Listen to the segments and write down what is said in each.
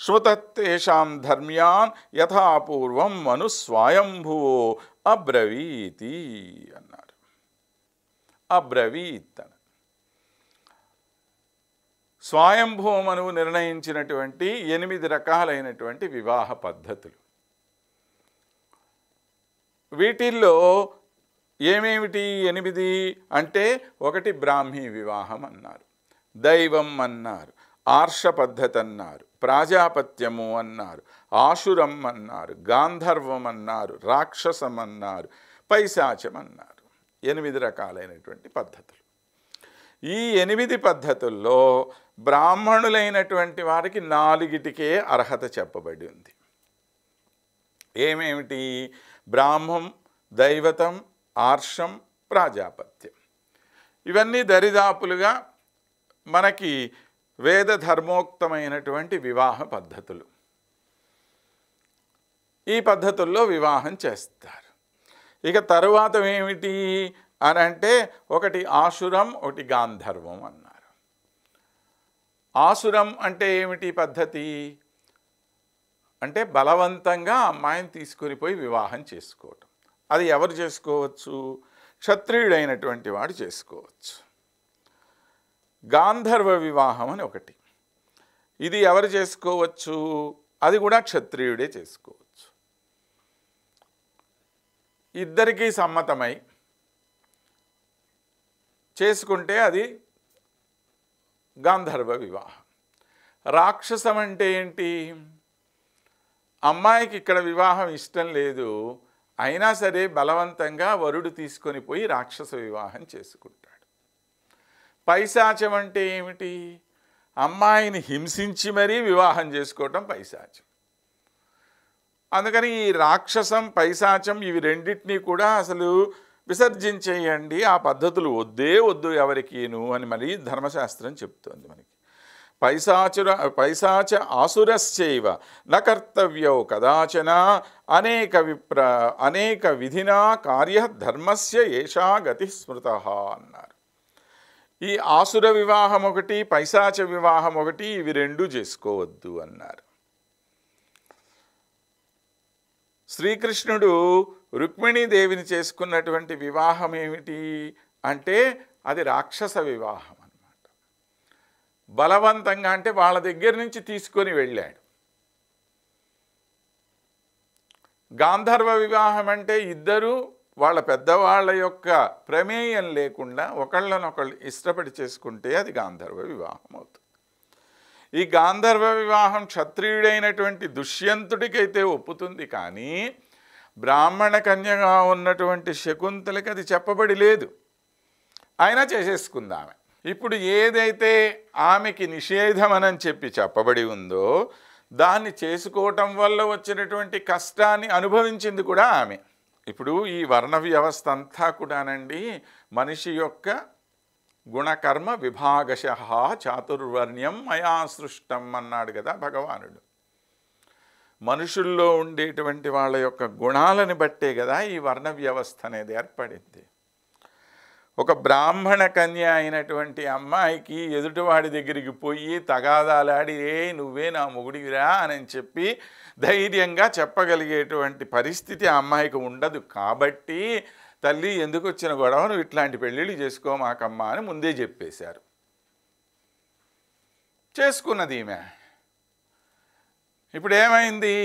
శ్రుతత్తేషాం ధర్మ్యాన్ యథాపూర్వం మను స్వయంభువో అబ్రవీతి అన్నారు. అబ్రవీత్ అని స్వయంభువ మనువు నిర్ణయించినటువంటి 8 రకాలైనటువంటి వివాహ పద్ధతులు. వీటిల్లో ఏమేమిటి 8 అంటే, 1 బ్రాహ్మీ వివాహం అన్నారు, దైవం అన్నారు, ఆర్ష పద్ధతి అన్నారు, ప్రాజాపత్యము అన్నారు, ఆశురం అన్నారు, గాంధర్వం అన్నారు, రాక్షసం అన్నారు, పైశాచం అన్నారు. 8 రకాలైనటువంటి పద్ధతులు. ఈ 8 పద్ధతుల్లో బ్రాహ్మణులైనటువంటి వారికి 4టికే అర్హత చెప్పబడి ఉంది. ఏమేమిటి? బ్రాహ్మం, దైవతం, ఆర్షం, ప్రాజాపత్యం. ఇవన్నీ దరిదాపులుగా మనకి వేద ధర్మోక్తమైనటువంటి వివాహ పద్ధతులు. ఈ పద్ధతుల్లో వివాహం చేస్తారు. ఇక తరువాత ఏమిటి అని అంటే, 1 ఆశురం, 1 గాంధర్వం అన్నారు. ఆశురం అంటే ఏమిటి పద్ధతి అంటే, బలవంతంగా అమ్మాయిని తీసుకొని పోయి వివాహం చేసుకోవటం. అది ఎవరు చేసుకోవచ్చు? క్షత్రియుడైనటువంటి వాడు చేసుకోవచ్చు. గాంధర్వ వివాహం అని ఒకటి, ఇది ఎవరు చేసుకోవచ్చు? అది కూడా క్షత్రియుడే చేసుకోవచ్చు. ఇద్దరికీ సమ్మతమై చేసుకుంటే అది గాంధర్వ వివాహం. రాక్షసం అంటే ఏంటి? అమ్మాయికి ఇక్కడ వివాహం ఇష్టం లేదు, అయినా సరే బలవంతంగా వరుడు తీసుకొని పోయి రాక్షస వివాహం చేసుకుంటాడు. పైశాచం అంటే ఏమిటి? అమ్మాయిని హింసించి మరీ వివాహం చేసుకోవటం పైశాచం. అందుకని ఈ రాక్షసం, పైశాచం ఇవి రెండింటినీ కూడా అసలు విసర్జించేయండి, ఆ పద్ధతులు వద్దు ఎవరికీను అని మరి ధర్మశాస్త్రం చెప్తోంది మనకి. పైశాచ ఆసురశ్చైవ న కర్తవ్యో కదాచన అనేక విధినా కార్య ధర్మస్య ఏషా గతి స్మృత అన్నారు. ఈ ఆసుర వివాహం ఒకటి, పైశాచ వివాహం ఒకటి, ఇవి 2 చేసుకోవద్దు అన్నారు. శ్రీకృష్ణుడు రుక్మిణీదేవిని చేసుకున్నటువంటి వివాహం ఏమిటి అంటే, అది రాక్షస వివాహం అన్నమాట. బలవంతంగా అంటే వాళ్ళ దగ్గర నుంచి తీసుకొని వెళ్ళాడు. గాంధర్వ వివాహం అంటే ఇద్దరు వాళ్ళ పెద్దవాళ్ళ యొక్క ప్రమేయం లేకుండా ఒకళ్ళనొకళ్ళు ఇష్టపడి చేసుకుంటే అది గాంధర్వ వివాహం అవుతుంది. ఈ గాంధర్వ వివాహం క్షత్రియుడైనటువంటి దుష్యంతుడికైతే ఒప్పుతుంది, కానీ బ్రాహ్మణ కన్యగా ఉన్నటువంటి శకుంతలకి అది చెప్పబడి లేదు, అయినా చేసేసుకుందామె. ఇప్పుడు ఏదైతే ఆమెకి నిషేధమని చెప్పి చెప్పబడి ఉందో దాన్ని చేసుకోవటం వల్ల వచ్చినటువంటి కష్టాన్ని అనుభవించింది కూడా ఆమె. ఇప్పుడు ఈ వర్ణ వ్యవస్థ అంతా కూడానండి మనిషి యొక్క గుణకర్మ విభాగశః చాతుర్వర్ణ్యం మయా సృష్టం అన్నాడు కదా భగవానుడు. మనుషుల్లో ఉండేటువంటి వాళ్ళ యొక్క గుణాలను బట్టే కదా ఈ వర్ణ వ్యవస్థ అనేది ఏర్పడింది. ఒక బ్రాహ్మణ కన్య అయినటువంటి అమ్మాయికి ఎదుటివాడి దగ్గరికి పోయి తగాదాలాడి నువ్వే నా మొగుడివిరా అని చెప్పి ధైర్యంగా చెప్పగలిగేటువంటి పరిస్థితి ఆ అమ్మాయికి ఉండదు. కాబట్టి తల్లి ఎందుకు వచ్చిన గొడవను ఇట్లాంటి పెళ్ళిళ్ళు చేసుకోమాకమ్మా అని ముందే చెప్పేశారు. చేసుకున్నది ఈమె. ఇప్పుడు ఏమైంది?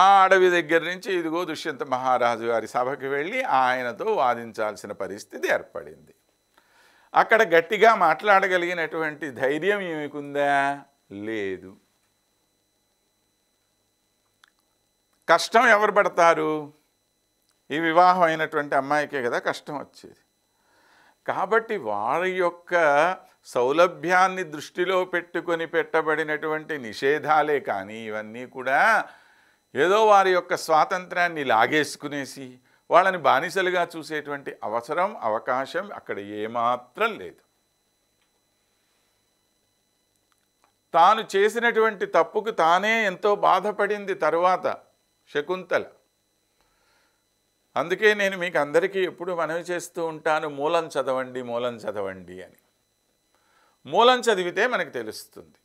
ఆ అడవి దగ్గర నుంచి ఇదిగో దుష్యంత మహారాజు గారి సభకి వెళ్ళి ఆయనతో వాదించాల్సిన పరిస్థితి ఏర్పడింది. అక్కడ గట్టిగా మాట్లాడగలిగినటువంటి ధైర్యం ఏమికుందా? లేదు. కష్టం ఎవరు పడతారు? ఈ వివాహం అయినటువంటి అమ్మాయికే కదా కష్టం వచ్చేది. కాబట్టి వారి యొక్క సౌలభ్యాన్ని దృష్టిలో పెట్టుకొని పెట్టబడినటువంటి నిషేధాలే కానీ ఇవన్నీ కూడా ఏదో వారి యొక్క స్వాతంత్రాన్ని లాగేసుకునేసి వాళ్ళని బానిసలుగా చూసేటువంటి అవసరం, అవకాశం అక్కడ ఏమాత్రం లేదు. తాను చేసినటువంటి తప్పుకు తానే ఎంతో బాధపడింది తరువాత శకుంతల. అందుకే నేను మీకు అందరికీ ఎప్పుడు మనవి చేస్తూ ఉంటాను, మూలం చదవండి అని. మూలం చదివితే మనకు తెలుస్తుంది.